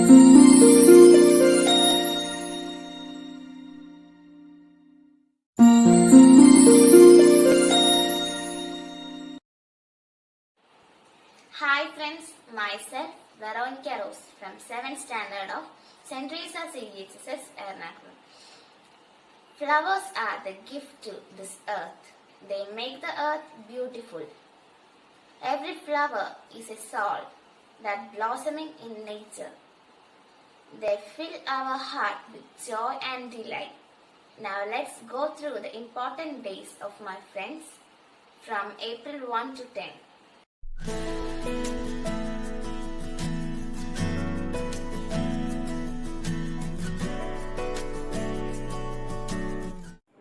Hi friends, myself Veronica Rose from 7th Standard of St. Teresa CHSS Ernakulam. Flowers are the gift to this earth. They make the earth beautiful. Every flower is a soul that blossoming in nature. They fill our heart with joy and delight. Now let's go through the important days of my friends from April 1 to 10.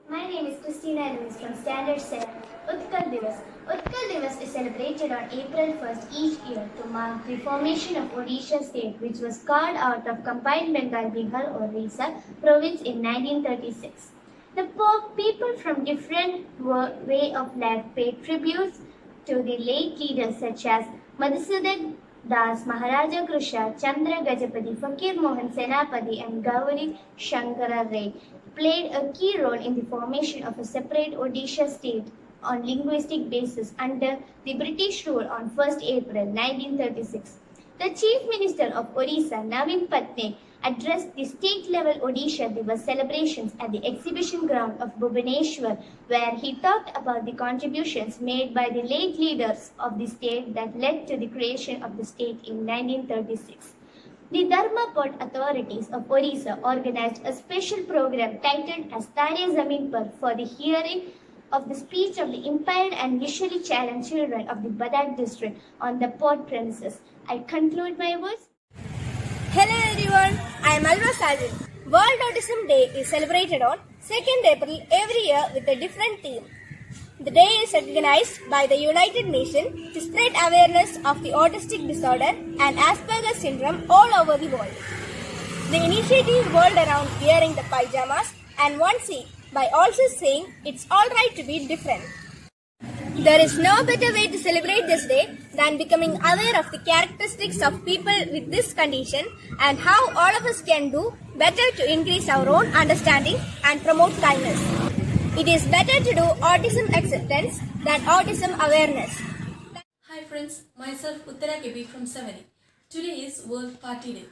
My name is Christina Lewis from Standard 7. Utkal Divas. Utkal Divas is celebrated on April 1st each year to mark the formation of Odisha state, which was carved out of combined Bengal, Bihar, Orissa province in 1936. The people from different way of life paid tributes to the late leaders such as Madhusudan Das, Maharaja Krusha, Chandra Gajapati, Fakir Mohan Senapati and Gauri Shankara Ray played a key role in the formation of a separate Odisha state on linguistic basis under the British rule on 1st April 1936. The Chief Minister of Odisha, Navin Patnaik, addressed the state-level Odisha Divas celebrations at the exhibition ground of Bhubaneswar, where he talked about the contributions made by the late leaders of the state that led to the creation of the state in 1936. The Dharma Pot authorities of Odisha organized a special program titled as Tare Zameen Par for the hearing of the speech of the impaired and visually challenged children of the Badak district on the Pot premises. I conclude my words. Hello everyone, I am Alva Sajid. World Autism Day is celebrated on 2nd April every year with a different theme. The day is recognized by the United Nations to spread awareness of the autistic disorder and Asperger's syndrome all over the world. The initiative revolved around wearing the pyjamas and one C by also saying it's alright to be different. There is no better way to celebrate this day than becoming aware of the characteristics of people with this condition and how all of us can do better to increase our own understanding and promote kindness. It is better to do autism acceptance than autism awareness. Hi friends, myself Uttara Kebi from 7A. Today is World Party Day.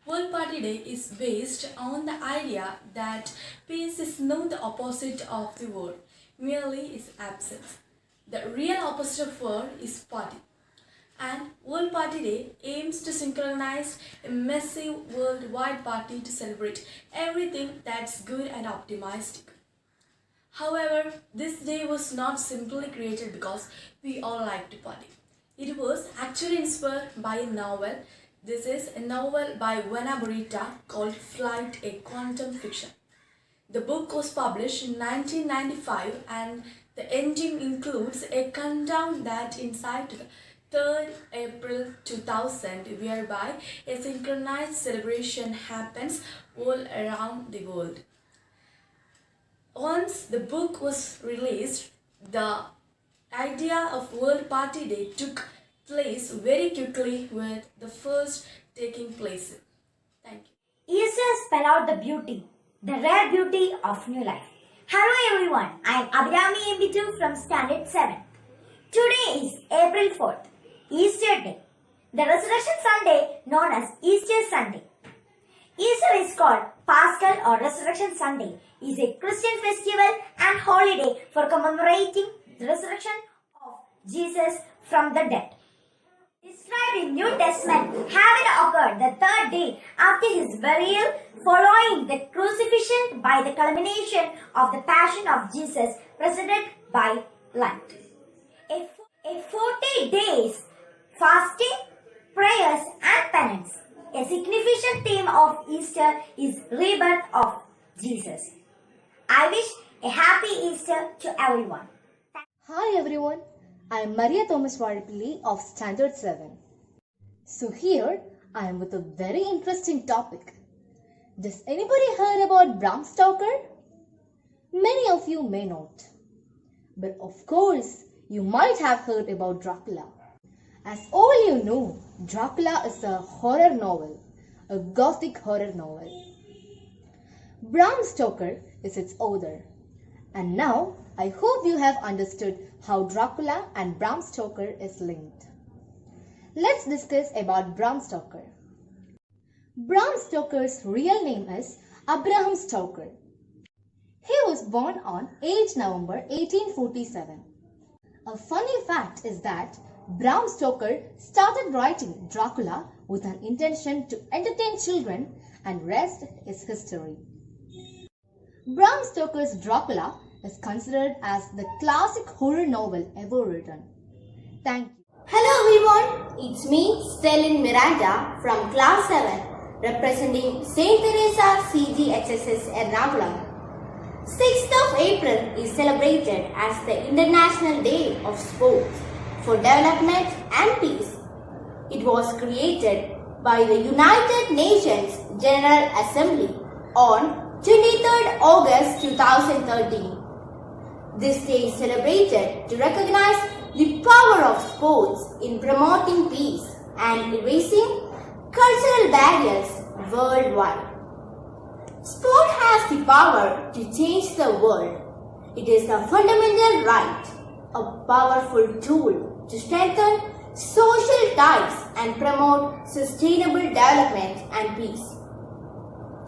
World Party Day is based on the idea that peace is not the opposite of the war, merely its absence. The real opposite of war is party. And World Party Day aims to synchronize a massive worldwide party to celebrate everything that's good and optimistic. However, this day was not simply created because we all like to party. It was actually inspired by a novel. This is a novel by Vana Burita called Flight, a Quantum Fiction. The book was published in 1995 and the ending includes a countdown that incites the 3rd April 2000, whereby a synchronized celebration happens all around the world. Once the book was released, the idea of World Party Day took place very quickly, with the first taking place. Thank you. Easter spell out the beauty, the rare beauty of new life. Hello everyone, I am Abhirami MB2 from Standard 7. Today is April 4th, Easter Day, the Resurrection Sunday known as Easter Sunday. Easter is called Paschal or Resurrection Sunday. It is a Christian festival and holiday for commemorating the resurrection of Jesus from the dead. Described in New Testament, having occurred the 3rd day after his burial, following the crucifixion by the culmination of the passion of Jesus, preceded by Lent. A 40 days fasting, prayers and penance. A significant theme of Easter is rebirth of Jesus. I wish a happy Easter to everyone. Hi everyone, I am Maria Thomas Varipilli of Standard 7. So here I am with a very interesting topic. Does anybody heard about Bram Stoker? Many of you may not. But of course, you might have heard about Dracula. As all you know, Dracula is a horror novel a gothic horror novel. Bram Stoker is its author. And now, I hope you have understood how Dracula and Bram Stoker is linked. Let's discuss about Bram Stoker. Bram Stoker's real name is Abraham Stoker. He was born on 8 November 1847. A funny fact is that Bram Stoker started writing Dracula with an intention to entertain children, and rest is history. Bram Stoker's Dracula is considered as the classic horror novel ever written. Thank you. Hello everyone, it's me, Stellin Miranda from Class 7, representing St. Teresa CGHSS Ernakulam. 6th of April is celebrated as the International Day of Sports for Development and Peace. It was created by the United Nations General Assembly on 23rd August 2013. This day is celebrated to recognize the power of sports in promoting peace and erasing cultural barriers worldwide. Sport has the power to change the world. It is a fundamental right, a powerful tool to strengthen social ties and promote sustainable development and peace.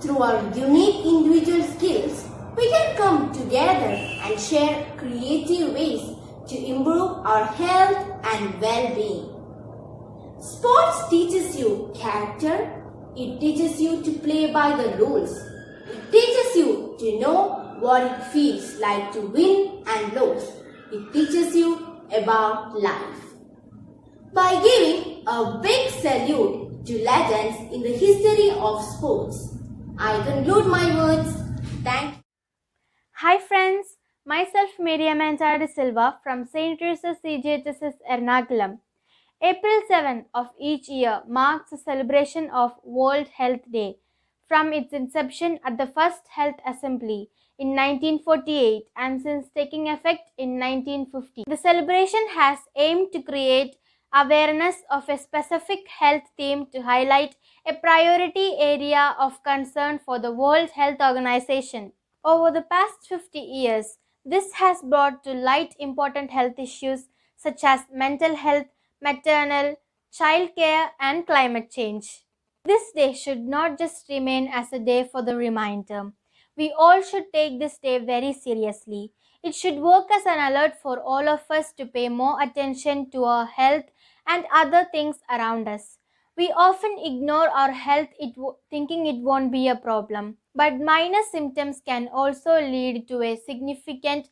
Through our unique individual skills, we can come together and share creative ways to improve our health and well-being. Sports teaches you character. It teaches you to play by the rules. It teaches you to know what it feels like to win and lose. It teaches you about life. By giving a big salute to legends in the history of sports, I conclude my words. Thank you. Hi friends, myself Miriam Anchadi Silva from St. Teresa CGHSS Ernakulam. April 7 of each year marks the celebration of World Health Day from its inception at the First Health Assembly in 1948 and since taking effect in 1950. The celebration has aimed to create awareness of a specific health theme to highlight a priority area of concern for the World Health Organization. Over the past 50 years, this has brought to light important health issues such as mental health, maternal, child care, and climate change. This day should not just remain as a day for the reminder. We all should take this day very seriously. It should work as an alert for all of us to pay more attention to our health and other things around us. We often ignore our health thinking it won't be a problem. But minor symptoms can also lead to a significant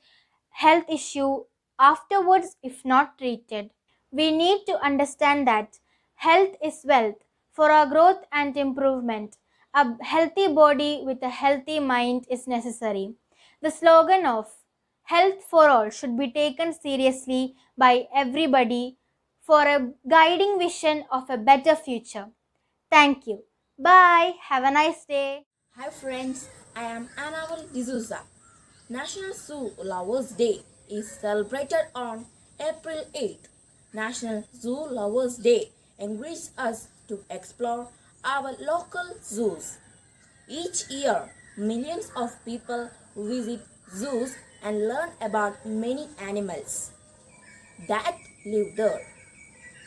health issue afterwards if not treated. We need to understand that health is wealth. For our growth and improvement, a healthy body with a healthy mind is necessary. The slogan of Health for All should be taken seriously by everybody for a guiding vision of a better future. Thank you. Bye. Have a nice day. Hi friends, I am Annabel D'Souza. National Zoo Lovers Day is celebrated on April 8th. National Zoo Lovers Day encourages us to explore our local zoos. Each year, millions of people visit zoos and learn about many animals that live there,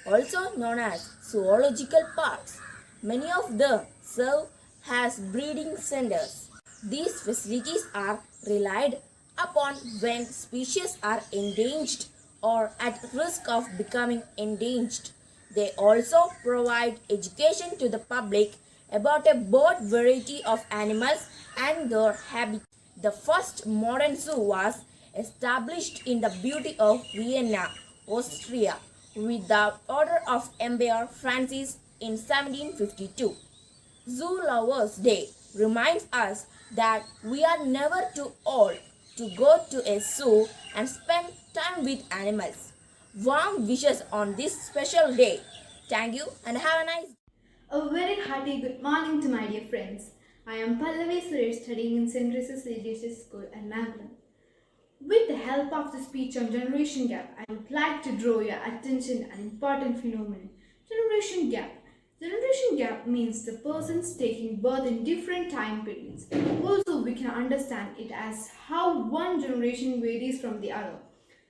also known as zoological parks. Many of them serve as breeding centers. These facilities are relied upon when species are endangered or at risk of becoming endangered. They also provide education to the public about a broad variety of animals and their habitat. The first modern zoo was established in the beauty of Vienna, Austria, with the order of Emperor Francis in 1752. Zoo Lovers Day reminds us that we are never too old to go to a zoo and spend time with animals. Warm wishes on this special day. Thank you and have a nice day. A very hearty good morning to my dear friends. I am Pallavi Suresh, studying in St. Teresa's CGHS School at Ernakulam. With the help of the speech on generation gap, I would like to draw your attention to an important phenomenon, generation gap. Generation gap means the persons taking birth in different time periods. Also, we can understand it as how one generation varies from the other.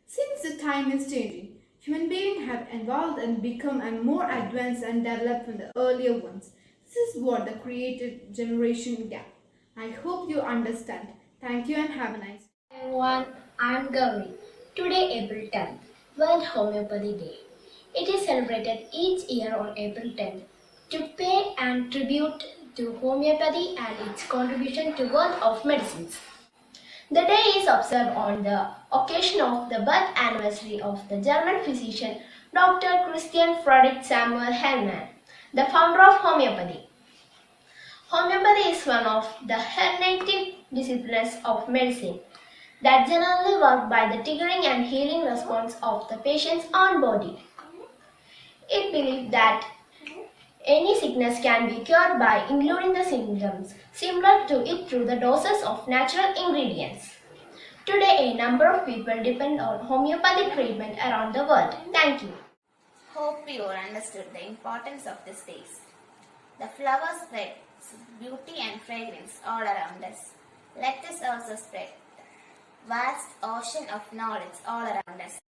Since the time is changing, human beings have evolved and become more advanced and developed from the earlier ones. This is what the created generation gap. I hope you understand. Thank you and have a nice day. Everyone, I am Gauri. Today, April 10th, World Homeopathy Day. It is celebrated each year on April 10th to pay an tribute to homeopathy and its contribution to world of medicines. The day is observed on the occasion of the birth anniversary of the German physician Dr. Christian Friedrich Samuel Hahnemann, the founder of homeopathy. Homeopathy is one of the hermetic disciplines of medicine that generally work by the triggering and healing response of the patient's own body. It believed that any sickness can be cured by including the symptoms similar to it through the doses of natural ingredients. Today, a number of people depend on homeopathic treatment around the world. Thank you. Hope you understood the importance of this days. The flower spreads beauty and fragrance all around us. Let us also spread the vast ocean of knowledge all around us.